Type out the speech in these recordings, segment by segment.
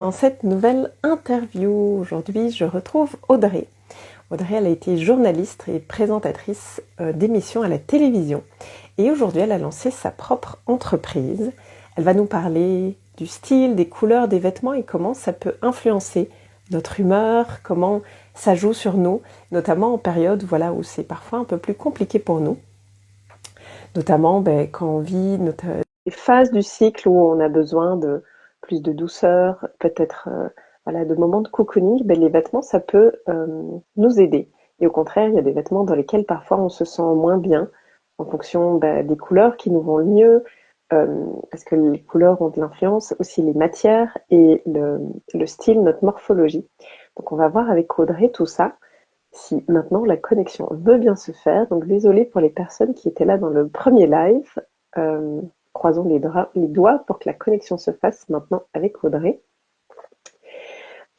Dans cette nouvelle interview, aujourd'hui, je retrouve Audrey. Audrey, elle a été journaliste et présentatrice d'émissions à la télévision. Et aujourd'hui, elle a lancé sa propre entreprise. Elle va nous parler du style, des couleurs, des vêtements et comment ça peut influencer notre humeur, comment ça joue sur nous, notamment en période où c'est parfois un peu plus compliqué pour nous. Notamment quand on vit des phases du cycle où on a besoin de plus de douceur, peut-être de moments de cocooning, les vêtements, ça peut nous aider. Et au contraire, il y a des vêtements dans lesquels parfois on se sent moins bien en fonction des couleurs qui nous vont le mieux, parce que les couleurs ont de l'influence, aussi les matières et le style, notre morphologie. Donc on va voir avec Audrey tout ça. Si maintenant la connexion veut bien se faire, donc désolée pour les personnes qui étaient là dans le premier live, euh, croisons les doigts pour que la connexion se fasse maintenant avec Audrey.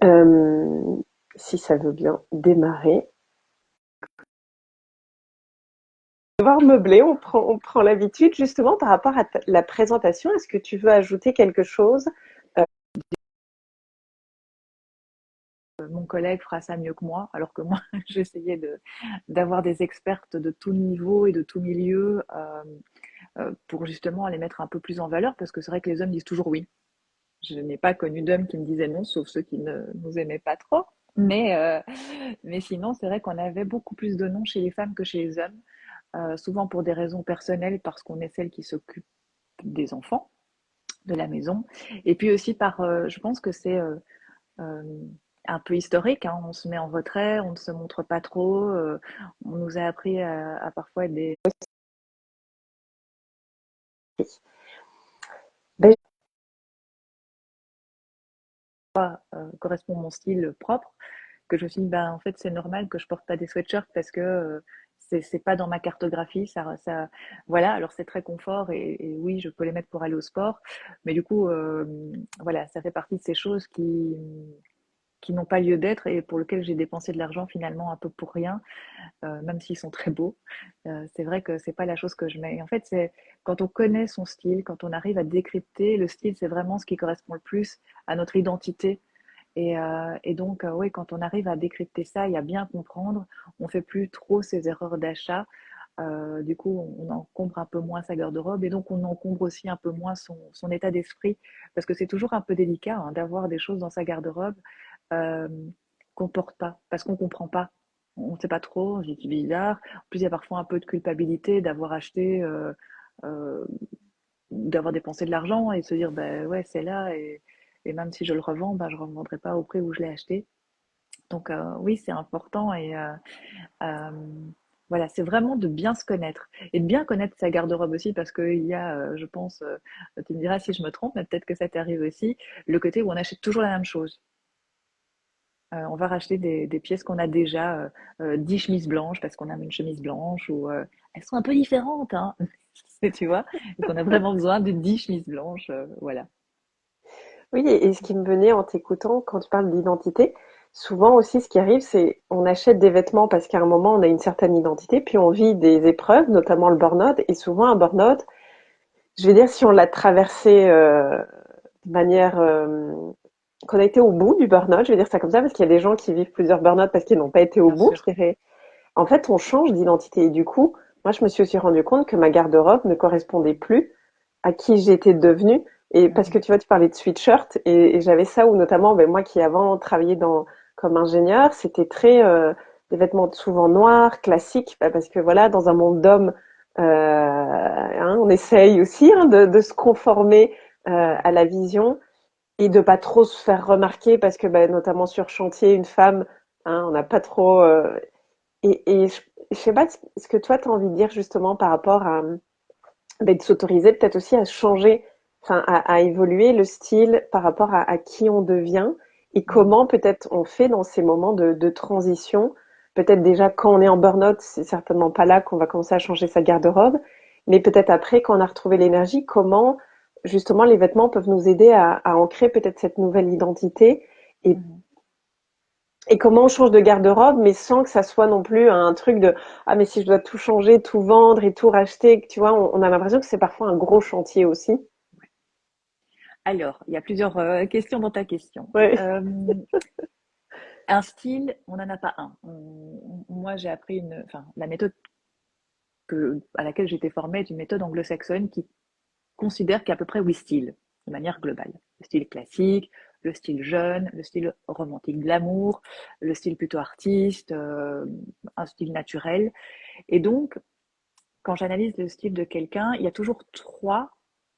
Euh, si ça veut bien démarrer. Devoir meubler, on prend l'habitude justement par rapport à la présentation. Est-ce que tu veux ajouter quelque chose? Mon collègue fera ça mieux que moi, alors que moi, j'essayais d'avoir des expertes de tout niveau et de tout milieu pour justement les mettre un peu plus en valeur, parce que c'est vrai que les hommes disent toujours oui. Je n'ai pas connu d'hommes qui me disaient non, sauf ceux qui ne nous aimaient pas trop. Mais sinon, c'est vrai qu'on avait beaucoup plus de non chez les femmes que chez les hommes, souvent pour des raisons personnelles, parce qu'on est celle qui s'occupe des enfants, de la maison, et puis aussi je pense que c'est euh, un peu historique, hein. On se met en retrait, on ne se montre pas trop. On nous a appris à parfois être des... Ben, correspond mon style propre, que je me suis dit, ben, en fait, c'est normal que je porte pas des sweatshirts parce que c'est pas dans ma cartographie. Voilà, alors c'est très confort et oui, je peux les mettre pour aller au sport, mais du coup, voilà, ça fait partie de ces choses qui n'ont pas lieu d'être et pour lesquelles j'ai dépensé de l'argent finalement un peu pour rien, même s'ils sont très beaux. C'est vrai que c'est pas la chose que je mets. Et en fait, c'est quand on connaît son style, quand on arrive à décrypter le style, c'est vraiment ce qui correspond le plus à notre identité. Et donc, oui, quand on arrive à décrypter ça et à bien comprendre, on fait plus trop ces erreurs d'achat. Du coup, on encombre un peu moins sa garde-robe et donc on encombre aussi un peu moins son état d'esprit parce que c'est toujours un peu délicat hein, d'avoir des choses dans sa garde-robe euh, qu'on porte pas parce qu'on comprend pas. On ne sait pas trop, on se dit c'est bizarre. En plus, il y a parfois un peu de culpabilité d'avoir acheté, euh, d'avoir dépensé de l'argent et de se dire ben ouais, c'est là et même si je le revends, ben, je ne revendrai pas au prix où je l'ai acheté. Donc oui, c'est important euh, voilà, c'est vraiment de bien se connaître et de bien connaître sa garde-robe aussi parce qu'il y a, je pense, tu me diras si je me trompe, mais peut-être que ça t'arrive aussi, le côté où on achète toujours la même chose. On va racheter des pièces qu'on a déjà, 10 chemises blanches parce qu'on a une chemise blanche ou elles sont un peu différentes, hein, tu vois, et qu'on a vraiment besoin de 10 chemises blanches, voilà. oui, et ce qui me venait en t'écoutant, quand tu parles d'identité, souvent aussi ce qui arrive, c'est on achète des vêtements parce qu'à un moment on a une certaine identité, puis on vit des épreuves, notamment le burn-out, et souvent un burn-out, je vais dire si on l'a traversé de manière qu'on a été au bout du burn-out, je vais dire ça comme ça, parce qu'il y a des gens qui vivent plusieurs burn-out parce qu'ils n'ont pas été au Bien bout, je sûr. dirais. En fait, on change d'identité, et du coup, moi je me suis aussi rendu compte que ma garde-robe ne correspondait plus à qui j'étais devenue. Et parce que Mhm. tu vois, tu parlais de sweatshirt et j'avais ça où notamment, moi qui avant travaillais comme ingénieur, c'était très des vêtements souvent noirs, classiques, parce que voilà, dans un monde d'hommes, on essaye aussi de se conformer à la vision et de pas trop se faire remarquer parce que notamment sur chantier, une femme, on n'a pas trop. Et je sais pas ce que toi tu as envie de dire justement par rapport à de s'autoriser peut-être aussi à changer, enfin à évoluer le style par rapport à qui on devient et Mhm. comment peut-être on fait dans ces moments de transition. Peut-être déjà quand on est en burn-out, c'est certainement pas là qu'on va commencer à changer sa garde-robe, mais peut-être après quand on a retrouvé l'énergie, comment justement les vêtements peuvent nous aider à ancrer peut-être cette nouvelle identité et Mhm. et comment on change de garde-robe, mais sans que ça soit non plus un truc de ah mais si je dois tout changer, tout vendre et tout racheter, tu vois, on a l'impression que c'est parfois un gros chantier aussi. Alors, il y a plusieurs questions dans ta question. Ouais. Un style, on n'en a pas un. Moi, j'ai appris enfin, la méthode à laquelle j'étais formée est une méthode anglo-saxonne qui considère qu'il y a à peu près 8 styles, de manière globale. Le style classique, le style jeune, le style romantique de l'amour, le style plutôt artiste, un style naturel. Et donc, quand j'analyse le style de quelqu'un, il y a toujours 3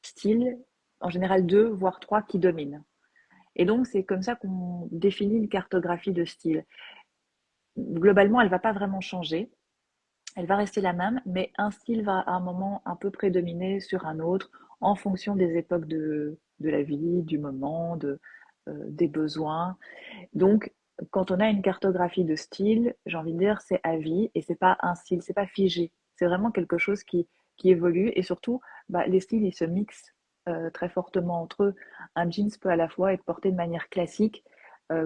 styles, en général 2, voire 3 qui dominent. Et donc, c'est comme ça qu'on définit une cartographie de style. Globalement, elle ne va pas vraiment changer. Elle va rester la même, mais un style va à un moment un peu prédominer sur un autre en fonction des époques de la vie, du moment, des besoins. Donc, quand on a une cartographie de style, j'ai envie de dire, c'est à vie et c'est pas un style, c'est pas figé. C'est vraiment quelque chose qui évolue et surtout, bah, les styles, ils se mixent très fortement entre eux. Un jeans peut à la fois être porté de manière classique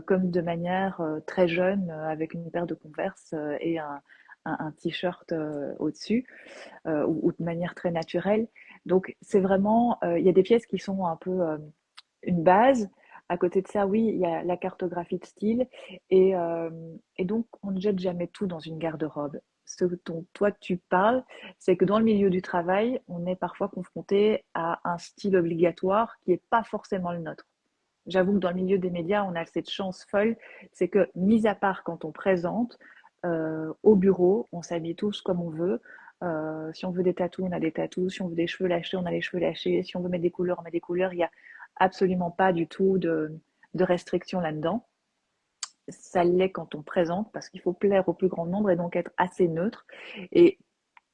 comme de manière très jeune avec une paire de Converse et un t-shirt au-dessus ou de manière très naturelle. Donc, c'est vraiment, il y a des pièces qui sont un peu une base. À côté de ça, oui, il y a la cartographie de style. Et donc, on ne jette jamais tout dans une garde-robe. Ce dont toi tu parles, c'est que dans le milieu du travail, on est parfois confronté à un style obligatoire qui n'est pas forcément le nôtre. J'avoue que dans le milieu des médias, on a cette chance folle, c'est que, mis à part quand on présente, au bureau, on s'habille tous comme on veut. Si on veut des tatous, on a des tatous. Si on veut des cheveux lâchés, on a les cheveux lâchés. Si on veut mettre des couleurs, on met des couleurs. Il n'y a absolument pas du tout de restrictions là-dedans. Ça l'est quand on présente parce qu'il faut plaire au plus grand nombre et donc être assez neutre. Et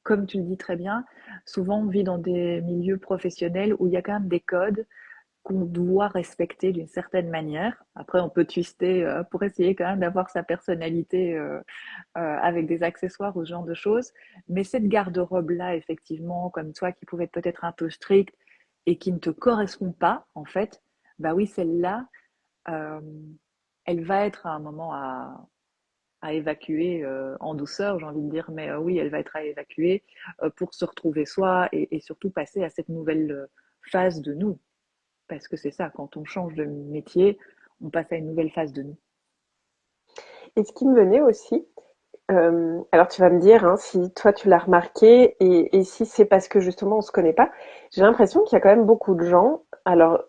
comme tu le dis très bien, souvent on vit dans des milieux professionnels où il y a quand même des codes qu'on doit respecter d'une certaine manière. Après, on peut twister pour essayer quand même d'avoir sa personnalité avec des accessoires ou ce genre de choses. Mais cette garde-robe-là, effectivement, comme toi, qui pouvait être peut-être un peu stricte et qui ne te correspond pas, en fait, bah oui, celle-là, euh, elle va être à un moment à évacuer en douceur, j'ai envie de dire, mais oui, elle va être à évacuer pour se retrouver soi et surtout passer à cette nouvelle phase de nous. Parce que c'est ça, quand on change de métier, on passe à une nouvelle phase de nous. Et ce qui me venait aussi, alors tu vas me dire hein, si toi tu l'as remarqué et si c'est parce que justement on se connaît pas. J'ai l'impression qu'il y a quand même beaucoup de gens. Alors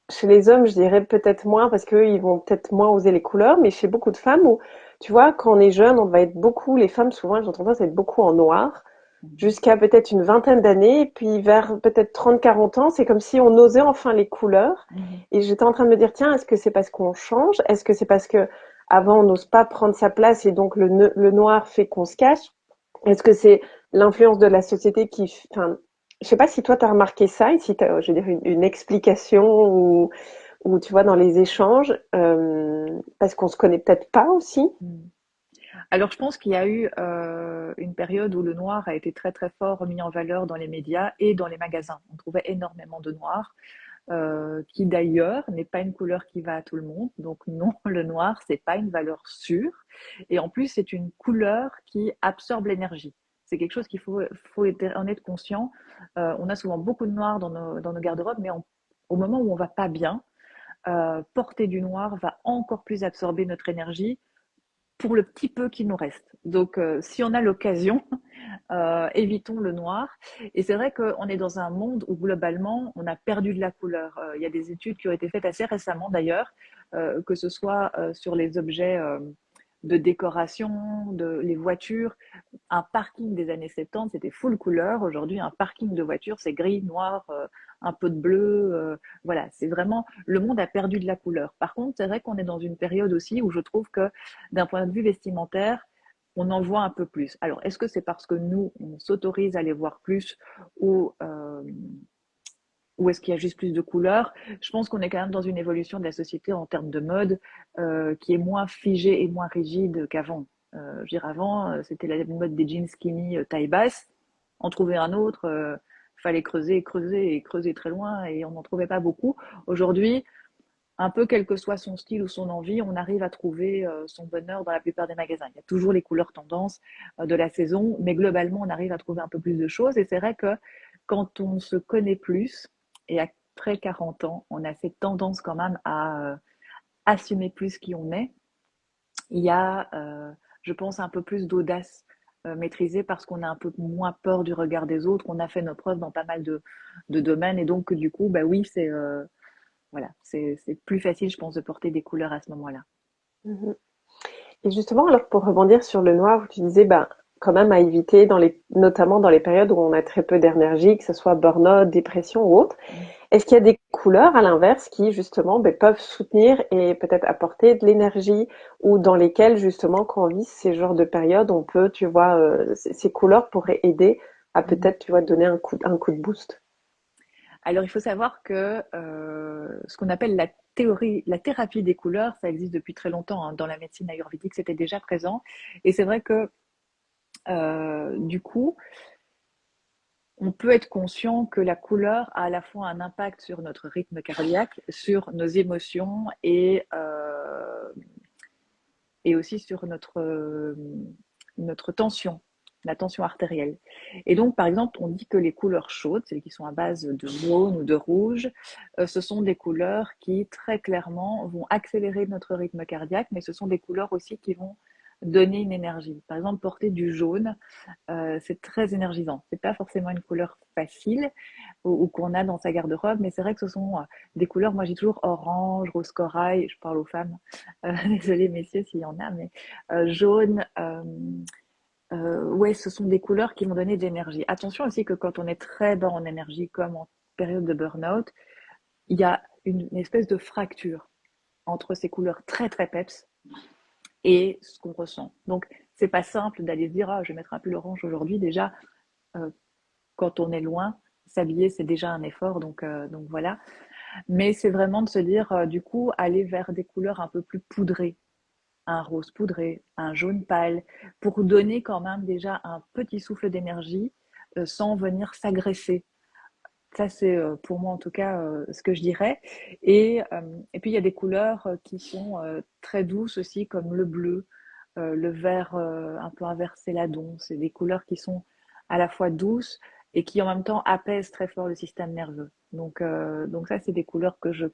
chez les hommes, je dirais peut-être moins parce qu'eux, ils vont peut-être moins oser les couleurs, mais chez beaucoup de femmes où, tu vois, quand on est jeune, on va être beaucoup, les femmes souvent, elles ont tendance à être beaucoup en noir, Mhm. jusqu'à peut-être une vingtaine d'années, et puis vers peut-être 30, 40 ans, c'est comme si on osait enfin les couleurs. Mhm. Et j'étais en train de me dire, tiens, est-ce que c'est parce qu'on change? Est-ce que c'est parce que avant on n'ose pas prendre sa place et donc le noir fait qu'on se cache? Est-ce que c'est l'influence de la société qui, enfin, je sais pas si toi tu as remarqué ça et si tu as, je veux dire, une explication ou tu vois dans les échanges, parce qu'on se connaît peut-être pas aussi. Mhm. Alors, je pense qu'il y a eu une période où le noir a été très très fort mis en valeur dans les médias et dans les magasins. On trouvait énormément de noir, qui d'ailleurs n'est pas une couleur qui va à tout le monde. Donc non, le noir, c'est pas une valeur sûre. Et en plus, c'est une couleur qui absorbe l'énergie. C'est quelque chose qu'il faut en être conscient. On a souvent beaucoup de noir dans nos garde-robes, mais au moment où on va pas bien, porter du noir va encore plus absorber notre énergie pour le petit peu qui nous reste. Donc, si on a l'occasion, évitons le noir. Et c'est vrai qu'on est dans un monde où globalement, on a perdu de la couleur. Il y a des études qui ont été faites assez récemment d'ailleurs, que ce soit sur les objets de décoration, les voitures. Un parking des années 70, c'était full couleur. Aujourd'hui, un parking de voiture, c'est gris, noir, un peu de bleu. Voilà, c'est vraiment, le monde a perdu de la couleur. Par contre, c'est vrai qu'on est dans une période aussi où je trouve que d'un point de vue vestimentaire, on en voit un peu plus. Alors, est-ce que c'est parce que nous, on s'autorise à les voir plus ou, euh, ou est-ce qu'il y a juste plus de couleurs? Je pense qu'on est quand même dans une évolution de la société en termes de mode qui est moins figée et moins rigide qu'avant. Je veux dire, avant, c'était la mode des jeans skinny taille basse. En trouver un autre, fallait creuser, creuser et creuser très loin et on n'en trouvait pas beaucoup. Aujourd'hui, un peu quel que soit son style ou son envie, on arrive à trouver son bonheur dans la plupart des magasins. Il y a toujours les couleurs tendances de la saison, mais globalement, on arrive à trouver un peu plus de choses. Et c'est vrai que quand on se connaît plus et après 40 ans, on a cette tendance quand même à assumer plus qui on est. Il y a, je pense, un peu plus d'audace maîtrisée parce qu'on a un peu moins peur du regard des autres, on a fait nos preuves dans pas mal de domaines et donc du coup, bah oui, voilà, c'est plus facile, je pense, de porter des couleurs à ce moment-là. Mmh. Et justement, alors pour rebondir sur le noir, où tu disais, ben, quand même à éviter notamment dans les périodes où on a très peu d'énergie, que ce soit burn-out, dépression ou autre. Mm. Est-ce qu'il y a des couleurs à l'inverse qui justement ben, peuvent soutenir et peut-être apporter de l'énergie ou dans lesquelles justement quand on vit ces genres de périodes, on peut, tu vois, ces couleurs pourraient aider à Mhm. peut-être, tu vois, donner un coup de boost. Alors, il faut savoir que ce qu'on appelle la théorie, la thérapie des couleurs, ça existe depuis très longtemps, hein. Dans la médecine ayurvédique, c'était déjà présent. Et c'est vrai que du coup, on peut être conscient que la couleur a à la fois un impact sur notre rythme cardiaque, sur nos émotions et aussi sur notre tension, la tension artérielle. Et donc, par exemple, on dit que les couleurs chaudes, celles qui sont à base de jaune ou de rouge, ce sont des couleurs qui très clairement vont accélérer notre rythme cardiaque, mais ce sont des couleurs aussi qui vont donner une énergie. Par exemple, porter du jaune, c'est très énergisant. C'est pas forcément une couleur facile ou qu'on a dans sa garde-robe, mais c'est vrai que ce sont des couleurs. Moi, j'ai toujours orange, rose corail. Je parle aux femmes. Désolée, messieurs, s'il y en a, mais jaune. Ouais, ce sont des couleurs qui vont donner de l'énergie. Attention aussi que quand on est très bas en énergie, comme en période de burn-out, il y a une espèce de fracture entre ces couleurs très très peps et ce qu'on ressent. Donc, c'est pas simple d'aller se dire ah, je vais mettre un pull orange aujourd'hui. Déjà, euh, quand on est loin, s'habiller c'est déjà un effort, donc voilà. Mais c'est vraiment de se dire du coup aller vers des couleurs un peu plus poudrées, un rose poudré, un jaune pâle, pour donner quand même déjà un petit souffle d'énergie sans venir s'agresser. Ça, c'est pour moi en tout cas ce que je dirais. Et puis il y a des couleurs qui sont très douces aussi, comme le bleu, le vert un peu inversé ladon. C'est des couleurs qui sont à la fois douces et qui en même temps apaisent très fort le système nerveux. Donc ça, c'est des couleurs que je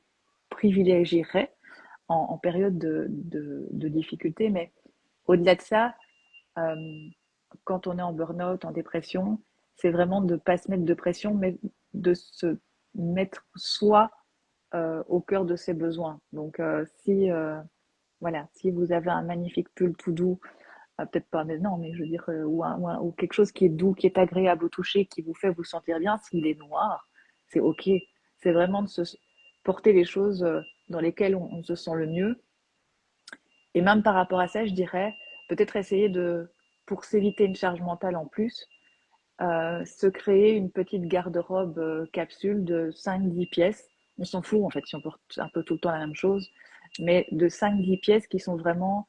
privilégierais en période de difficulté. Mais au-delà de ça, euh, quand on est en burn-out, en dépression, c'est vraiment de ne pas se mettre de pression, mais de se mettre soi au cœur de ses besoins. Donc, si, voilà, si vous avez un magnifique pull tout doux, peut-être pas maintenant, mais je veux dire, ou quelque chose qui est doux, qui est agréable au toucher, qui vous fait vous sentir bien, s'il est noir, c'est OK. C'est vraiment de se porter les choses dans lesquelles on se sent le mieux. Et même par rapport à ça, je dirais peut-être essayer de, pour s'éviter une charge mentale en plus, se créer une petite garde-robe capsule de 5-10 pièces. On s'en fout en fait si on porte un peu tout le temps la même chose, mais de 5-10 pièces qui sont vraiment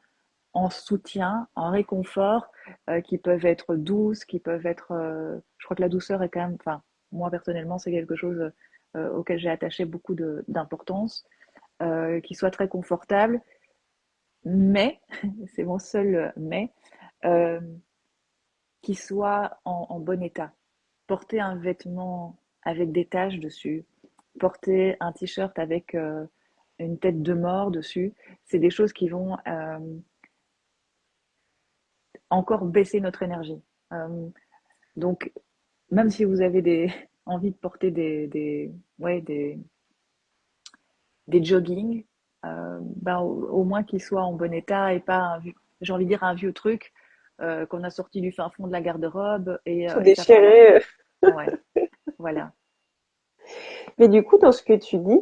en soutien, en réconfort, qui peuvent être douces, qui peuvent être... je crois que la douceur est quand même... Enfin, moi personnellement, c'est quelque chose auquel j'ai attaché beaucoup d'importance, qui soit très confortable, mais, c'est mon seul mais, euh, qui soit en bon état. Porter un vêtement avec des taches dessus, porter un t-shirt avec une tête de mort dessus, c'est des choses qui vont encore baisser notre énergie. Euh, donc, même si vous avez envie de porter ouais, des joggings, ben, au moins qu'ils soient en bon état et pas, j'ai envie de dire, un vieux truc qu'on a sorti du fin fond de la garde-robe Tout et ça fait... déchiré. Ouais, voilà. Mais du coup, dans ce que tu dis,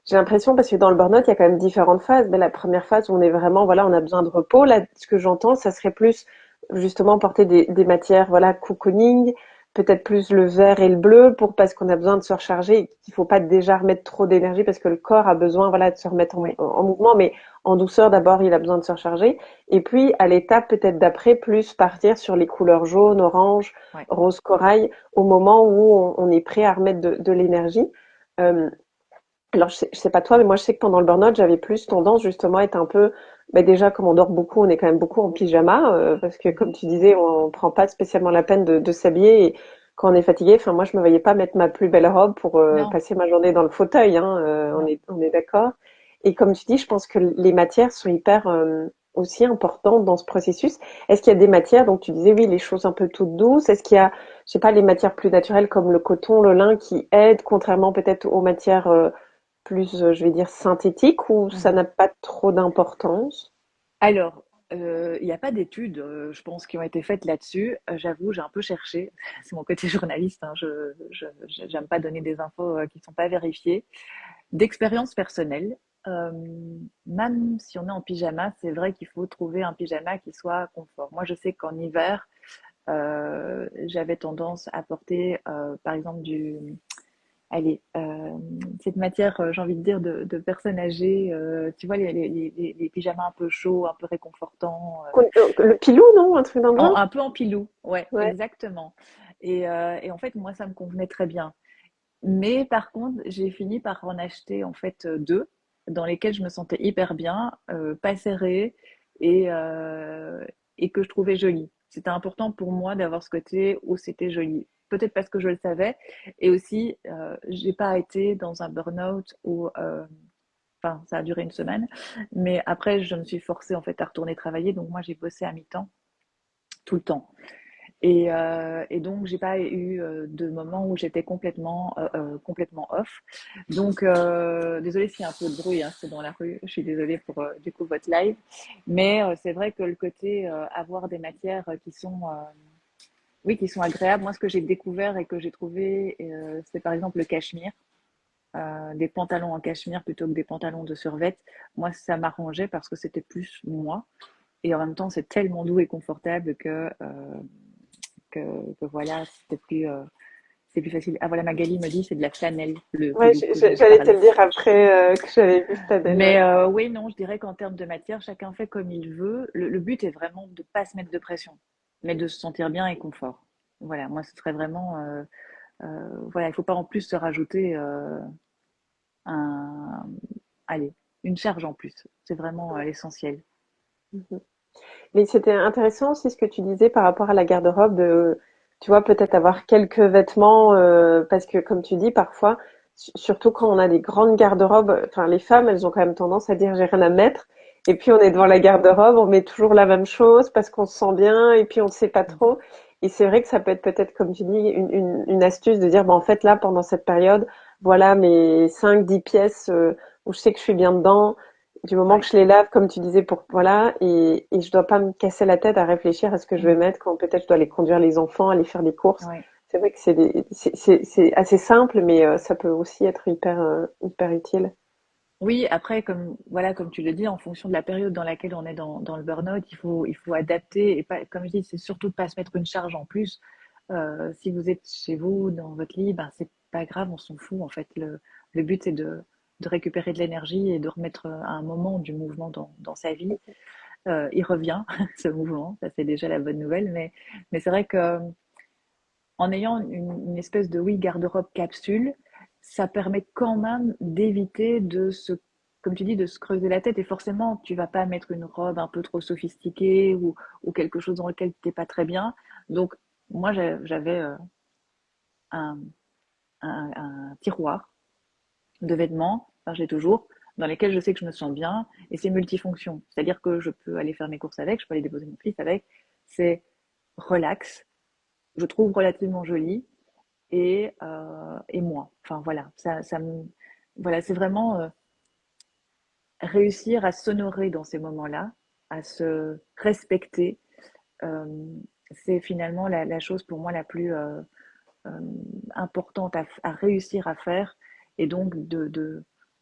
j'ai l'impression, parce que dans le burn-out, il y a quand même différentes phases. Mais la première phase, on est vraiment, voilà, on a besoin de repos. Là, ce que j'entends, ça serait plus justement porter des matières, voilà, cocooning, peut-être plus le vert et le bleu parce qu'on a besoin de se recharger et qu'il faut pas déjà remettre trop d'énergie parce que le corps a besoin, voilà, de se remettre Ouais, en mouvement, mais en douceur d'abord, il a besoin de se recharger. Et puis, à l'étape peut-être d'après, plus partir sur les couleurs jaune, orange, ouais. rose corail au moment où on est prêt à remettre de l'énergie. Euh, alors, je sais pas toi, mais moi, je sais que pendant le burn-out, j'avais plus tendance justement à être un peu, bah, déjà, comme on dort beaucoup, on est quand même beaucoup en pyjama, parce que comme Mhm. tu disais, on prend pas spécialement la peine de s'habiller. Et quand on est fatigué, enfin moi je me voyais pas mettre ma plus belle robe pour Non. passer ma journée dans le fauteuil, hein, Non. on est d'accord. Et comme tu dis, je pense que les matières sont hyper aussi importantes dans ce processus. Est-ce qu'il y a des matières, donc tu disais oui, les choses un peu toutes douces, est-ce qu'il y a, je sais pas, les matières plus naturelles comme le coton, le lin qui aident, contrairement peut-être aux matières plus, je vais dire, synthétiques, ou ça Mhm. n'a pas trop d'importance? Alors, il n'y a pas d'études, je pense, qui ont été faites là-dessus. J'avoue, j'ai un peu cherché. C'est mon côté journaliste, hein. J'aime pas donner des infos qui ne sont pas vérifiées. D'expérience personnelle, euh, même si on est en pyjama, c'est vrai qu'il faut trouver un pyjama qui soit confort. Moi, je sais qu'en hiver, j'avais tendance à porter, par exemple, allez, cette matière, j'ai envie de dire, de personnes âgées, tu vois, les pyjamas un peu chauds, un peu réconfortants, Le pilou, non? Un truc dans le genre? un peu en pilou, ouais, Ouais. exactement. Et en fait, moi, ça me convenait très bien. Mais par contre, j'ai fini par en acheter en fait deux, dans lesquels je me sentais hyper bien, pas serrées et que je trouvais jolies. C'était important pour moi d'avoir ce côté où c'était joli. Peut-être parce que je le savais, et aussi j'ai pas été dans un burn-out où, enfin, ça a duré une semaine, mais après je me suis forcée en fait à retourner travailler, donc moi j'ai bossé à mi-temps tout le temps. Et donc, j'ai pas eu de moment où j'étais complètement off. Donc, désolée s'il y a un peu de bruit, hein, c'est dans la rue. Je suis désolée pour du coup votre live. Mais c'est vrai que le côté avoir des matières qui sont, oui, qui sont agréables. Moi, ce que j'ai découvert et que j'ai trouvé, c'est par exemple le cachemire. Des pantalons en cachemire plutôt que des pantalons de survêt. Moi, ça m'arrangeait parce que c'était plus moi. Et en même temps, c'est tellement doux et confortable que voilà, c'est plus facile. Ah voilà, Magali me dit c'est de la flanelle, le Ouais, pilou que dont je j'allais te parlais. le dire après que j'avais vu Stadel, Mais ouais. oui, non, je dirais qu'en termes de matière, chacun fait comme il veut. Le but est vraiment de ne pas se mettre de pression, mais de se sentir bien et confort. Voilà, moi ce serait vraiment, voilà, il ne faut pas en plus se rajouter un, allez, une charge en plus. C'est vraiment l'essentiel. Mhm. Mais c'était intéressant aussi ce que tu disais par rapport à la garde-robe de, tu vois, peut-être avoir quelques vêtements, parce que comme tu dis, parfois, surtout quand on a des grandes garde-robes, enfin les femmes, elles ont quand même tendance à dire j'ai rien à mettre. Et puis on est devant la garde-robe, on met toujours la même chose parce qu'on se sent bien et puis on ne sait pas trop. Et c'est vrai que ça peut être peut-être, comme tu dis, une astuce de dire, bon, en fait là, pendant cette période, voilà mes 5, 10 pièces où je sais que je suis bien dedans. Du moment que Ouais. je les lave, comme tu disais, pour voilà, et je dois pas me casser la tête à réfléchir à ce que je vais Mhm. mettre quand peut-être je dois aller conduire les enfants, aller faire des courses. Ouais. C'est vrai que c'est assez simple, mais ça peut aussi être hyper hyper utile. Oui, après, comme, voilà, comme tu le dis, en fonction de la période dans laquelle on est dans le burn-out, il faut adapter et pas, comme je dis, c'est surtout de pas se mettre une charge en plus. Si vous êtes chez vous, dans votre lit, ben, c'est pas grave, on s'en fout. En fait, le but, c'est de récupérer de l'énergie et de remettre un moment du mouvement dans sa vie. Il revient, ce mouvement, ça c'est déjà la bonne nouvelle, mais c'est vrai que en ayant une espèce de oui garde-robe capsule, ça permet quand même d'éviter de se, comme tu dis, de se creuser la tête. Et forcément, tu vas pas mettre une robe un peu trop sophistiquée ou quelque chose dans lequel tu n'es pas très bien. Donc, moi, j'avais un, un tiroir de vêtements, enfin, j'ai toujours, dans lesquels je sais que je me sens bien. Et c'est multifonction. C'est-à-dire que je peux aller faire mes courses avec, je peux aller déposer mon fils avec. C'est relax. Je trouve relativement joli et moi. Enfin voilà, ça me, voilà, c'est vraiment réussir à s'honorer dans ces moments-là, à se respecter. Euh, c'est finalement la chose pour moi la plus euh, importante à réussir à faire et donc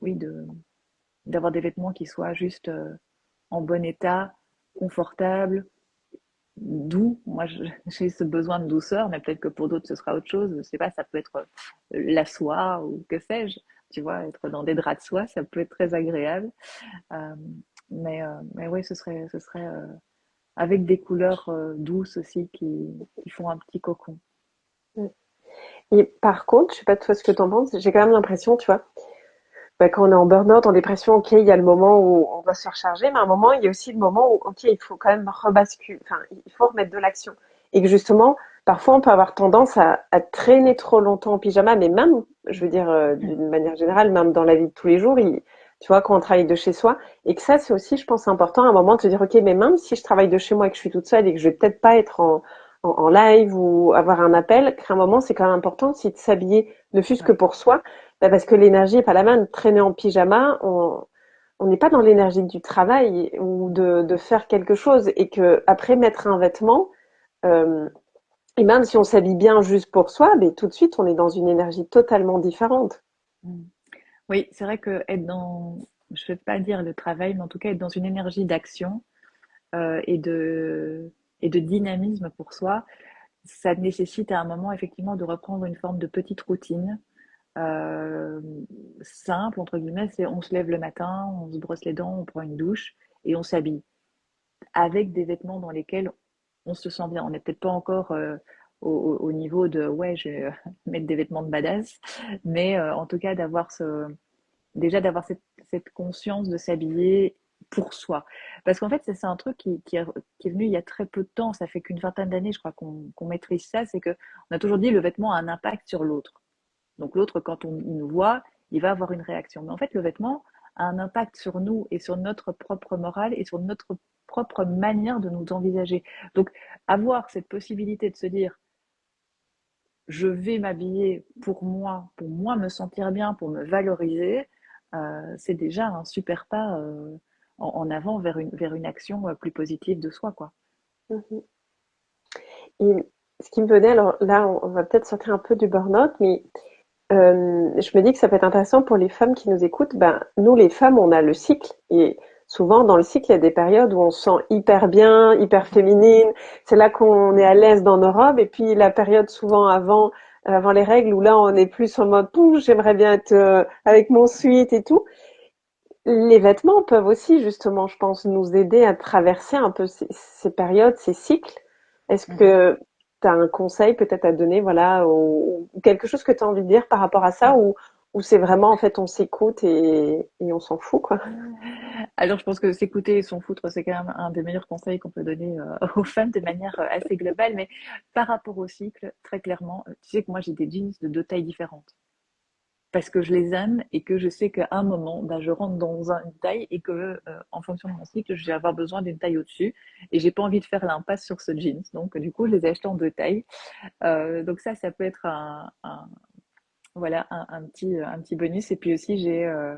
oui, d'avoir des vêtements qui soient juste en bon état, confortables, doux. Moi, j'ai ce besoin de douceur, mais peut-être que pour d'autres, ce sera autre chose. Je sais pas, ça peut être la soie ou que sais-je. Tu vois, être dans des draps de soie, ça peut être très agréable. Euh, mais oui, ce serait avec des couleurs douces aussi qui font un petit cocon. Et par contre, je sais pas toi ce que t'en penses, j'ai quand même l'impression, tu vois, bah, quand on est en burn-out, en dépression, ok, il y a le moment où on doit se recharger, mais à un moment, il y a aussi le moment où, ok, il faut quand même rebasculer, enfin, il faut remettre de l'action. Et que justement, parfois on peut avoir tendance à traîner trop longtemps en pyjama, mais même, je veux dire, d'une manière générale, même dans la vie de tous les jours, tu vois, quand on travaille de chez soi, et que ça, c'est aussi, je pense, important à un moment de se dire, ok, mais même si je travaille de chez moi et que je suis toute seule et que je vais peut-être pas être en live ou avoir un appel, qu'à un moment, c'est quand même important aussi de s'habiller, ne fût-ce que Ouais. pour soi, bah, parce que l'énergie est pas la même. Traîner en pyjama, on n'est pas dans l'énergie du travail ou de faire quelque chose, et que après mettre un vêtement, euh, et même si on s'habille bien juste pour soi, mais tout de suite, on est dans une énergie totalement différente. Mm. Oui, c'est vrai que être dans, je ne vais pas dire le travail, mais en tout cas être dans une énergie d'action euh, et de, et de dynamisme pour soi, ça nécessite à un moment effectivement de reprendre une forme de petite routine euh, simple, entre guillemets, c'est on se lève le matin, on se brosse les dents, on prend une douche et on s'habille avec des vêtements dans lesquels on se sent bien. On n'est peut-être pas encore au niveau de ouais, je vais mettre des vêtements de badass, mais en tout cas déjà d'avoir cette conscience de s'habiller pour soi. Parce qu'en fait, c'est un truc qui est venu il y a très peu de temps, ça fait qu'une vingtaine d'années, je crois qu'on maîtrise ça, c'est qu'on a toujours dit le vêtement a un impact sur l'autre. Donc l'autre, quand il nous voit, il va avoir une réaction. Mais en fait, le vêtement a un impact sur nous et sur notre propre morale et sur notre propre manière de nous envisager. Donc avoir cette possibilité de se dire, je vais m'habiller pour moi me sentir bien, pour me valoriser, c'est déjà un super pas en avant vers une action plus positive de soi, quoi. Mhm. Et ce qui me venait, alors là, on va peut-être sortir un peu du burn-out, mais je me dis que ça peut être intéressant pour les femmes qui nous écoutent. Ben, nous, les femmes, on a le cycle, et souvent dans le cycle, il y a des périodes où on se sent hyper bien, hyper féminine. C'est là qu'on est à l'aise dans nos robes, et puis la période souvent avant les règles, où là, on est plus en mode, pouf, j'aimerais bien être avec mon sweat et tout. Les vêtements peuvent aussi, justement, je pense, nous aider à traverser un peu ces périodes, ces cycles. Est-ce Mhm. que tu as un conseil peut-être à donner, voilà, ou quelque chose que tu as envie de dire par rapport à ça, ou c'est vraiment, en fait, on s'écoute et on s'en fout, quoi. Alors, je pense que s'écouter et s'en foutre, c'est quand même un des meilleurs conseils qu'on peut donner aux femmes de manière assez globale. Mais par rapport au cycle, très clairement, tu sais que moi, j'ai des jeans de deux tailles différentes. Parce que je les aime et que je sais qu'à un moment, bah, je rentre dans une taille et que, en fonction de mon cycle, je vais avoir besoin d'une taille au-dessus. Et j'ai pas envie de faire l'impasse sur ce jeans. Donc, du coup, je les ai achetés en deux tailles. Donc ça peut être voilà, un petit bonus. Et puis aussi, euh,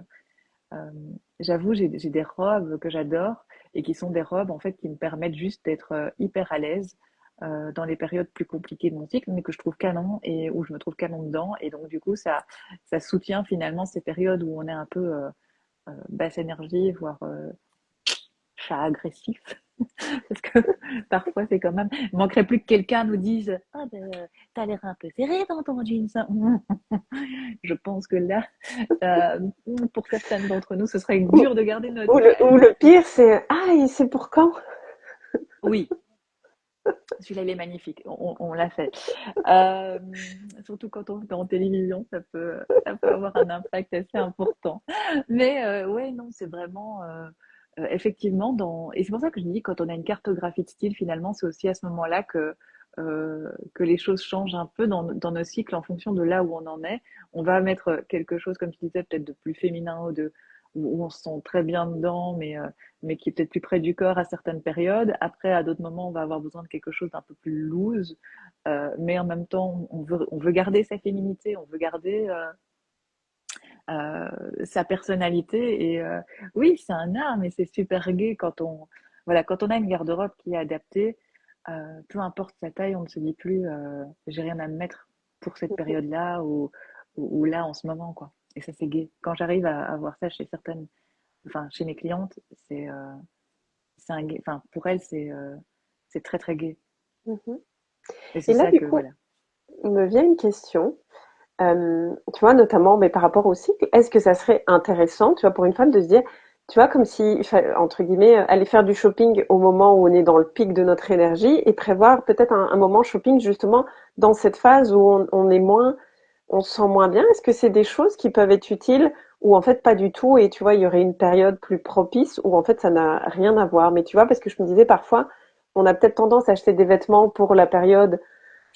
j'avoue, j'ai des robes que j'adore et qui sont des robes en fait qui me permettent juste d'être hyper à l'aise dans les périodes plus compliquées de mon cycle, mais que je trouve canon et où je me trouve canon dedans. Et donc du coup, ça soutient finalement ces périodes où on est un peu basse énergie, voire chat agressif. Parce que parfois, c'est quand même. Il manquerait plus que quelqu'un nous dise ah ben, t'as l'air un peu serré dans ton jeans. Je pense que là, euh, pour certaines d'entre nous, ce serait Ou, dur de garder notre ou le calme. pire, c'est, ah, et c'est pour quand? Oui, celui-là, il est magnifique. On l'a fait. Euh, Surtout quand on est en télévision, ça peut avoir un impact assez important. Mais ouais, non, c'est vraiment effectivement et c'est pour ça que je dis quand on a une cartographie de style, finalement, c'est aussi à ce moment-là que les choses changent un peu dans nos cycles en fonction de là où on en est. On va mettre quelque chose, comme tu disais, peut-être de plus féminin où on se sent très bien dedans, mais qui est peut-être plus près du corps à certaines périodes. Après, à d'autres moments, on va avoir besoin de quelque chose d'un peu plus loose, mais en même temps, on veut garder sa féminité, on veut garder sa personnalité. Et oui, c'est un art, mais c'est super gai voilà, quand on a une garde-robe qui est adaptée, peu importe sa taille, on ne se dit plus j'ai rien à me mettre pour cette période-là ou là en ce moment, quoi. Et ça, c'est gai. Quand j'arrive à voir ça enfin, chez mes clientes, c'est un gai, enfin, pour elles, c'est très, très gai. Mhm. Et c'est Et là, ça du que, coup, voilà. il me vient une question. Tu vois, notamment, mais par rapport au cycle, est-ce que ça serait intéressant, tu vois, pour une femme de se dire, tu vois, comme si, entre guillemets, aller faire du shopping au moment où on est dans le pic de notre énergie et prévoir peut-être un moment shopping justement dans cette phase où on est moins, on se sent moins bien. Est-ce que c'est des choses qui peuvent être utiles ou en fait pas du tout et tu vois, il y aurait une période plus propice où en fait ça n'a rien à voir. Mais tu vois, parce que je me disais parfois, on a peut-être tendance à acheter des vêtements pour la période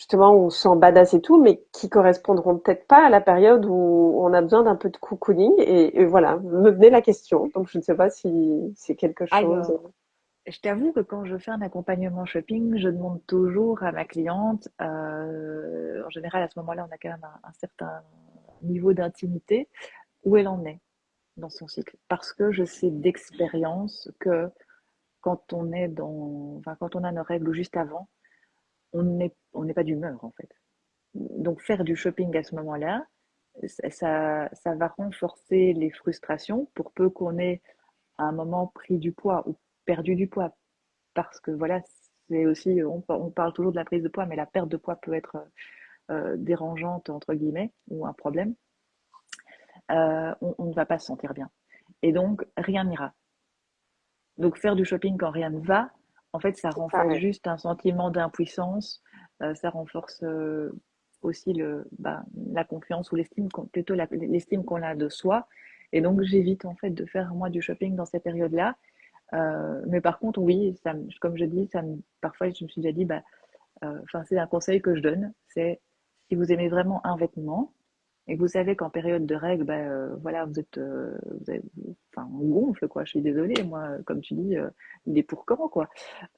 justement, on se sent badass et tout, mais qui correspondront peut-être pas à la période où on a besoin d'un peu de cocooning. Et voilà, me venait la question. Donc, je ne sais pas si c'est quelque chose. Alors, je t'avoue que quand je fais un accompagnement shopping, je demande toujours à ma cliente, en général à ce moment-là, on a quand même un certain niveau d'intimité, où elle en est dans son cycle. Parce que je sais d'expérience que quand on a nos règles juste avant, on n'est pas d'humeur en fait. Donc faire du shopping à ce moment-là, ça va renforcer les frustrations pour peu qu'on ait à un moment pris du poids ou perdu du poids. Parce que voilà, c'est aussi, on parle toujours de la prise de poids, mais la perte de poids peut être dérangeante, entre guillemets, ou un problème. On ne va pas se sentir bien. Et donc, rien n'ira. Donc, faire du shopping quand rien ne va, en fait, ça C'est ça, renforce ouais. juste un sentiment d'impuissance, ça renforce aussi la confiance ou l'estime, plutôt l'estime qu'on a de soi. Et donc, j'évite en fait de faire moi du shopping dans ces périodes-là. Mais par contre, oui, comme je dis, parfois je me suis déjà dit, c'est un conseil que je donne, c'est si vous aimez vraiment un vêtement et que vous savez qu'en période de règles, voilà, on gonfle quoi. Je suis désolée, moi, comme tu dis, il est pour quand quoi.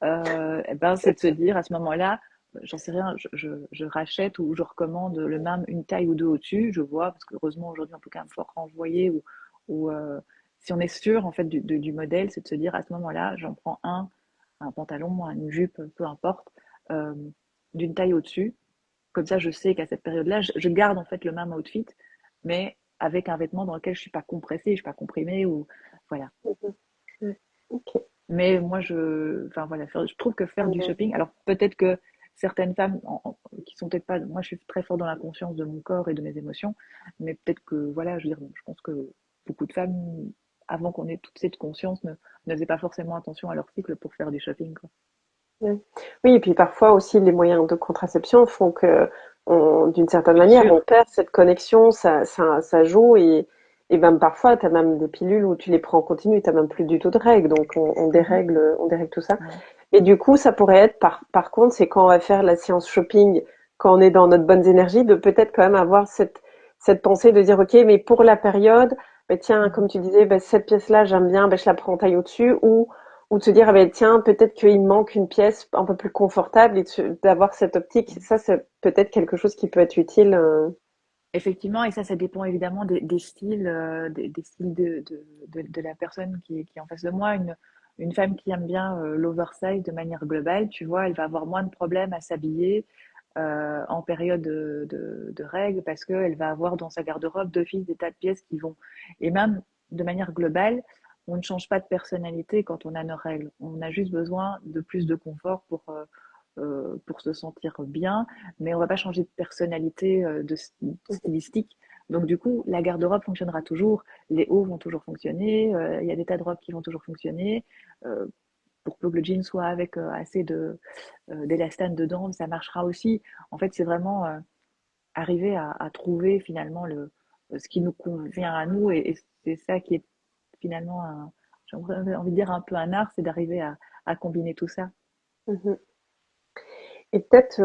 Et ben, c'est de se dire à ce moment-là, j'en sais rien, je rachète ou je recommande le même une taille ou deux au-dessus. Je vois parce que heureusement aujourd'hui on peut quand même fort renvoyer ou si on est sûr en fait du modèle, c'est de se dire à ce moment-là, j'en prends un pantalon, une jupe, peu importe, euh, d'une taille au-dessus. Comme ça, je sais qu'à cette période-là, je garde en fait le même outfit, mais avec un vêtement dans lequel je suis pas compressée, je suis pas comprimée ou voilà. Mhm. Ouais. Ok. Mais moi, enfin voilà, je trouve que faire du shopping, alors peut-être que certaines femmes qui sont peut-être pas, moi je suis très fort dans la conscience de mon corps et de mes émotions, mais peut-être que voilà, je veux dire, je pense que beaucoup de femmes, avant qu'on ait toute cette conscience, ne faisaient pas forcément attention à leur cycle pour faire du shopping, quoi. Ouais. Oui, et puis parfois aussi les moyens de contraception font que, d'une certaine Bien manière, on sûr. perd cette connexion, ça joue et même parfois, tu as même des pilules où tu les prends en continu, tu même plus du tout de règles, donc Mhm. on dérègle tout ça. Ouais. Et du coup, ça pourrait être par contre, c'est quand on va faire la séance shopping, quand on est dans notre bonne énergie, de peut-être quand même avoir cette pensée de dire, ok, mais pour la période, ben tiens, comme Mhm. tu disais, ben cette pièce-là, j'aime bien, ben je la prends en taille au-dessus, ou de se dire, ah ben tiens, peut-être qu'il manque une pièce un peu plus confortable et d'avoir cette optique. Ça, c'est peut-être quelque chose qui peut être utile. Effectivement, et ça dépend évidemment des styles, des styles de la personne qui est en face de moi. Une femme qui aime bien l'oversize de manière globale, tu vois, elle va avoir moins de problèmes à s'habiller en période de règles parce qu'elle va avoir dans sa garde-robe d'office des tas de pièces qui vont. Et même de manière globale, on ne change pas de personnalité quand on a nos règles. On a juste besoin de plus de confort pour se sentir bien, mais on va pas changer de personnalité stylistique. Donc du coup, la garde-robe fonctionnera toujours, les hauts vont toujours fonctionner, il y a des tas de robes qui vont toujours fonctionner. Euh, pour peu que le jean soit avec assez d'élastane dedans, ça marchera aussi. En fait, c'est vraiment arriver à trouver finalement ce qui nous convient à nous et c'est ça qui est finalement j'ai envie de dire un peu un art, c'est d'arriver à combiner tout ça. Mhm. Et peut-être, je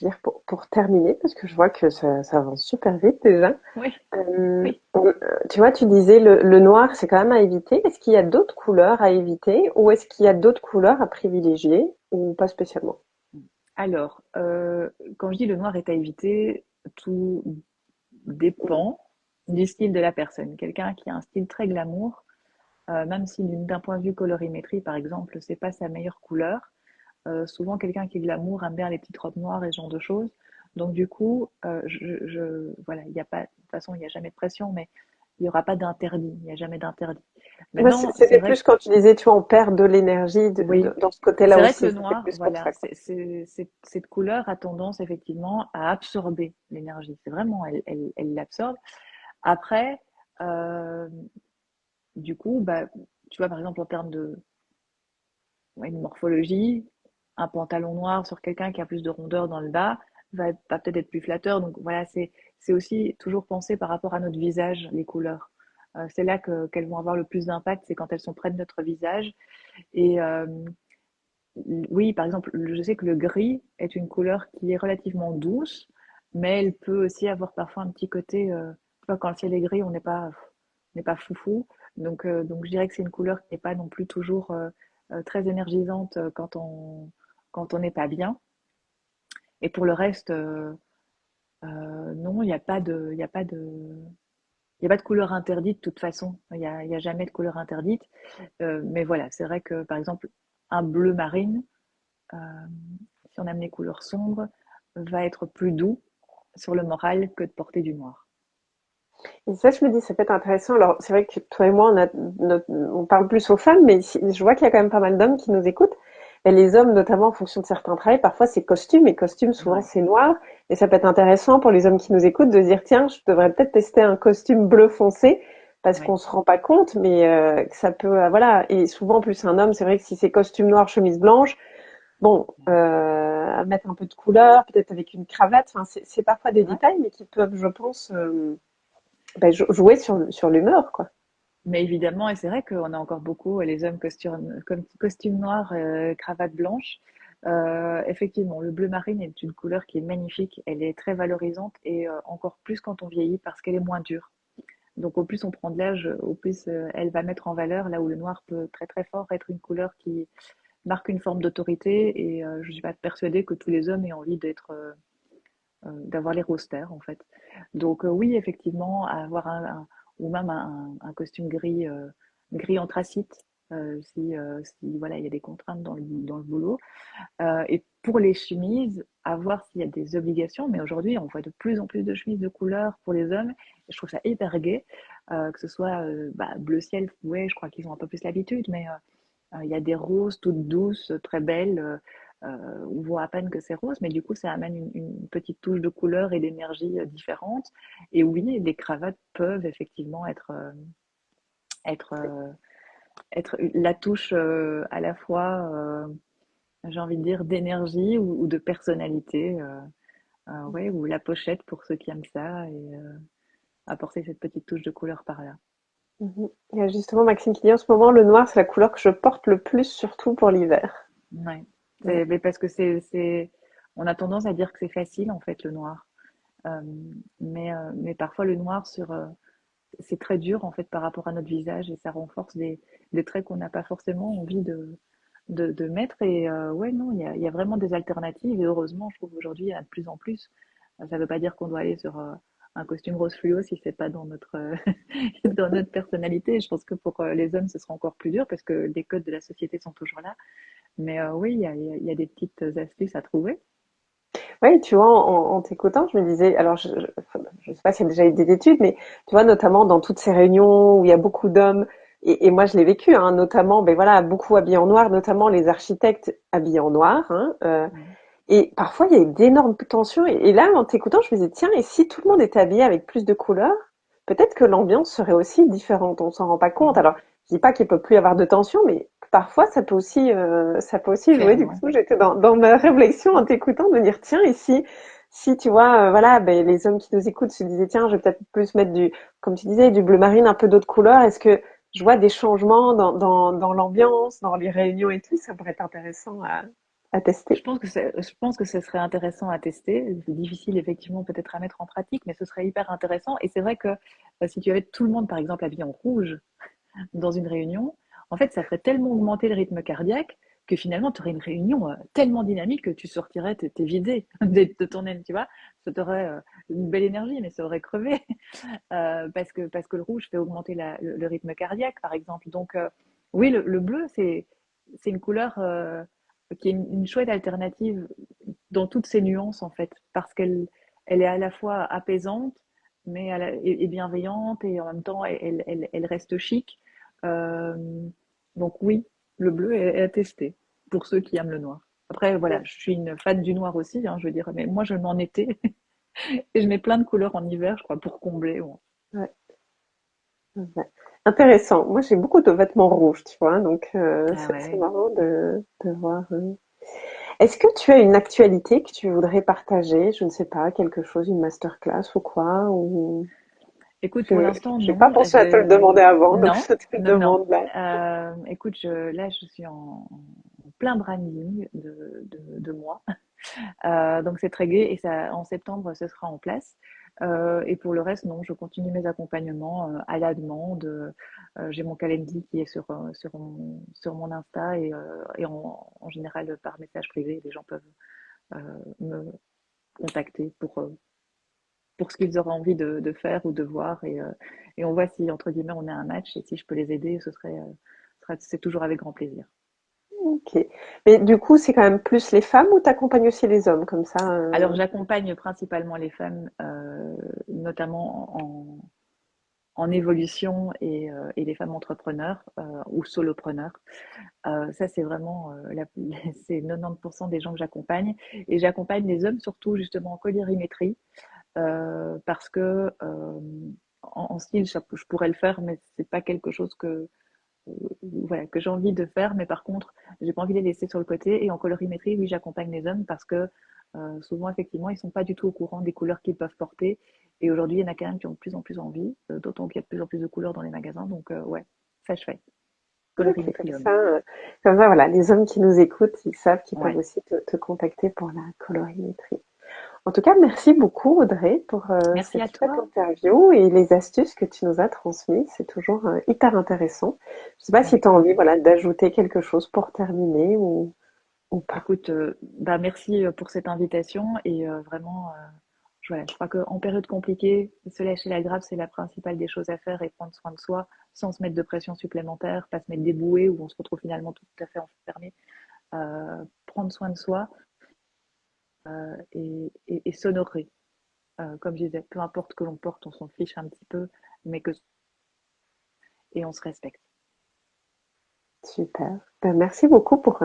veux dire, pour terminer, parce que je vois que ça avance super vite déjà. Oui, Euh, oui. on- Tu vois, tu disais le noir, c'est quand même à éviter. Est-ce qu'il y a d'autres couleurs à éviter ou est-ce qu'il y a d'autres couleurs à privilégier ou pas spécialement? Alors, quand je dis le noir est à éviter, tout dépend du style de la personne. Quelqu'un qui a un style très glamour, même si d'un point de vue colorimétrie, par exemple, c'est pas sa meilleure couleur. Souvent, quelqu'un qui est glamour aime bien les petites robes noires et ce genre de choses. Donc, du coup, voilà, il n'y a pas, de toute façon, il n'y a jamais de pression, mais il n'y aura pas d'interdit. Il n'y a jamais d'interdit. Moi, Maintenant, c'est c'était vrai plus que quand tu disais, tu vois, on perd de l'énergie oui, dans ce côté-là c'est vrai que aussi. le C'était noir, plus pour voilà, ça, quoi. cette couleur a tendance effectivement à absorber l'énergie. C'est vraiment, elle l'absorbe. Après, euh, du coup, tu vois, par exemple, en termes de ouais, une morphologie, un pantalon noir sur quelqu'un qui a plus de rondeur dans le bas va peut-être être plus flatteur. Donc voilà, c'est aussi toujours penser par rapport à notre visage, les couleurs. C'est là qu'elles vont avoir le plus d'impact, c'est quand elles sont près de notre visage. Et oui, par exemple, je sais que le gris est une couleur qui est relativement douce, mais elle peut aussi avoir parfois un petit côté, tu vois, quand le ciel est gris, on n'est pas foufou. Donc je dirais que c'est une couleur qui n'est pas non plus toujours très énergisante quand on n'est pas bien. Et pour le reste, non, il y a pas de couleur interdite de toute façon. Il y a jamais de couleur interdite. Mais voilà, c'est vrai que par exemple, un bleu marine, euh, si on aime les couleurs sombres, va être plus doux sur le moral que de porter du noir. Et ça, je me dis, ça peut être intéressant. Alors, c'est vrai que toi et moi, on parle plus aux femmes, mais je vois qu'il y a quand même pas mal d'hommes qui nous écoutent. Et les hommes, notamment en fonction de certains travails, parfois c'est costume, et costume, souvent Ouais, c'est noir. Et ça peut être intéressant pour les hommes qui nous écoutent de dire, tiens, je devrais peut-être tester un costume bleu foncé, parce qu'on ouais, se rend pas compte, mais que ça peut, voilà. Et souvent, plus un homme, c'est vrai que si c'est costume noir, chemise blanche, bon, à mettre un peu de couleur, peut-être avec une cravate, enfin, c'est parfois des ouais. détails, mais qui peuvent, je pense, ben, jouer sur l'humeur, quoi. Mais évidemment, et c'est vrai qu'on a encore beaucoup les hommes costume noir, cravate blanche. Effectivement, le bleu marine est une couleur qui est magnifique. Elle est très valorisante et encore plus quand on vieillit parce qu'elle est moins dure. Donc au plus on prend de l'âge, au plus elle va mettre en valeur, là où le noir peut très très fort être une couleur qui marque une forme d'autorité. Et je ne suis pas persuadée que tous les hommes aient envie d'avoir les rosters en fait. Donc oui, effectivement, avoir ou même un costume gris, gris anthracite, si voilà, il y a des contraintes dans le boulot. Et pour les chemises, à voir s'il y a des obligations, mais aujourd'hui, on voit de plus en plus de chemises de couleur pour les hommes. Et je trouve ça hyper gai, que ce soit bah, bleu ciel, ouais, je crois qu'ils ont un peu plus l'habitude, mais il y a des roses toutes douces, très belles. On voit à peine que c'est rose, mais du coup, ça amène une petite touche de couleur et d'énergie différente. Et oui, les cravates peuvent effectivement être, euh, être la touche à la fois, j'ai envie de dire, d'énergie ou de personnalité. Ouais, ou la pochette pour ceux qui aiment ça et apporter cette petite touche de couleur par là. Mhm. Il y a justement Maxime qui dit en ce moment, le noir, c'est la couleur que je porte le plus, surtout pour l'hiver. Ouais. Ouais. Mais parce que on a tendance à dire que c'est facile en fait le noir. Euh, mais parfois le noir c'est très dur en fait par rapport à notre visage et ça renforce des traits qu'on n'a pas forcément envie de mettre. Et ouais, non, il y a vraiment des alternatives et heureusement, je trouve aujourd'hui, il y en a de plus en plus. Ça ne veut pas dire qu'on doit aller sur un costume rose fluo si c'est pas dans dans notre personnalité. Je pense que pour les hommes, ce sera encore plus dur parce que les codes de la société sont toujours là. Mais oui, il y a des petites astuces à trouver. Oui, tu vois, en t'écoutant, je me disais, alors enfin, je sais pas s'il y a déjà eu des études, mais tu vois, notamment dans toutes ces réunions où il y a beaucoup d'hommes, et moi je l'ai vécu, hein, notamment, ben voilà, beaucoup habillés en noir, notamment les architectes habillés en noir, hein, Ouais. et parfois il y a d'énormes tensions, et là, en t'écoutant, je me disais, tiens, et si tout le monde était habillé avec plus de couleurs, peut-être que l'ambiance serait aussi différente, on s'en rend pas compte. Mhm. Alors, je dis pas qu'il peut plus y avoir de tension, mais parfois ça peut aussi jouer. Du Clairement. coup, j'étais dans ma réflexion en t'écoutant de dire, tiens, ici, si tu vois, voilà, ben, les hommes qui nous écoutent se disaient, tiens, je vais peut-être plus mettre comme tu disais, du bleu marine, un peu d'autres couleurs. Est-ce que je vois des changements dans l'ambiance, dans les réunions et tout? Ça pourrait être intéressant à tester. Je pense que ce serait intéressant à tester. C'est difficile effectivement peut-être à mettre en pratique, mais ce serait hyper intéressant. Et c'est vrai que si tu avais tout le monde par exemple habillé en rouge dans une réunion, en fait, ça ferait tellement augmenter le rythme cardiaque que finalement, tu aurais une réunion tellement dynamique que tu sortirais, t'es vidé de ton aile, tu vois. Ça t'aurait une belle énergie, mais ça aurait crevé parce que le rouge fait augmenter le rythme cardiaque, par exemple. Donc, oui, le bleu, c'est une couleur qui est une chouette alternative dans toutes ses nuances, en fait, parce elle est à la fois apaisante mais et bienveillante, et en même temps, elle reste chic. Euh, donc oui, le bleu est à tester pour ceux qui aiment le noir. Après, voilà, je suis une fan du noir aussi, hein, je veux dire, mais moi, je m'en étais et je mets plein de couleurs en hiver, je crois, pour combler. Ouais. Ouais. Ouais. Intéressant. Moi, j'ai beaucoup de vêtements rouges, tu vois, donc Ah c'est ouais. marrant de voir. Est-ce que tu as une actualité que tu voudrais partager? Je ne sais pas, quelque chose, une masterclass ou quoi? Ou Écoute, pour je l'instant, j'ai pas non. pensé à te le demander avant, donc Non, je te le non, non. demande là. Écoute, là, je suis en plein branding de moi. Donc c'est très gai et ça, en septembre, ce sera en place. Et pour le reste, non, je continue mes accompagnements à la demande. J'ai mon calendrier qui est sur mon Insta et en général par message privé, les gens peuvent me contacter pour ce qu'ils auraient envie de faire ou de voir. Et on voit si, entre guillemets, on a un match et si je peux les aider, c'est toujours avec grand plaisir. OK. Mais du coup, c'est quand même plus les femmes ou t'accompagnes aussi les hommes comme ça Alors, j'accompagne principalement les femmes, notamment en évolution et les femmes entrepreneurs ou solopreneurs. Ça, c'est vraiment c'est 90% des gens que j'accompagne. Et j'accompagne les hommes surtout justement en colorimétrie parce que en style, je pourrais le faire, mais c'est pas quelque chose voilà, que j'ai envie de faire, mais par contre, j'ai pas envie de les laisser sur le côté. Et en colorimétrie, oui, j'accompagne les hommes parce que souvent, effectivement, ils sont pas du tout au courant des couleurs qu'ils peuvent porter. Et aujourd'hui, il y en a quand même qui ont de plus en plus envie, d'autant qu'il y a de plus en plus de couleurs dans les magasins. Donc, ouais, ça, je fais. OK, Colorimétrie homme. comme ça, voilà, les hommes qui nous écoutent, ils savent qu'ils peuvent Ouais. aussi te contacter pour la colorimétrie. En tout cas, merci beaucoup Audrey pour Merci cette à chouette toi. interview et les astuces que tu nous as transmises. C'est toujours hyper intéressant. Je sais pas si Avec tu as envie, plaisir. voilà, d'ajouter quelque chose pour terminer ou pas. Écoute, bah merci pour cette invitation et vraiment, voilà, je crois qu'en période compliquée, se lâcher la grappe, c'est la principale des choses à faire et prendre soin de soi sans se mettre de pression supplémentaire, pas se mettre des bouées où on se retrouve finalement tout à fait enfermé. Prendre soin de soi et s'honorer. Comme je disais, peu importe que l'on porte, on s'en fiche un petit peu, mais que et on se respecte. Super. Ben, merci beaucoup pour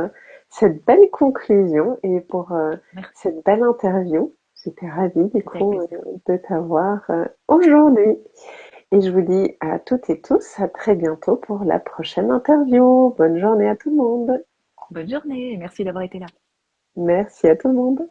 cette belle conclusion et pour Merci, cette belle interview. J'étais ravie du c'était avec coup plaisir. de t'avoir aujourd'hui. Et je vous dis à toutes et tous à très bientôt pour la prochaine interview. Bonne journée à tout le monde. Bonne journée et merci d'avoir été là. Merci à tout le monde.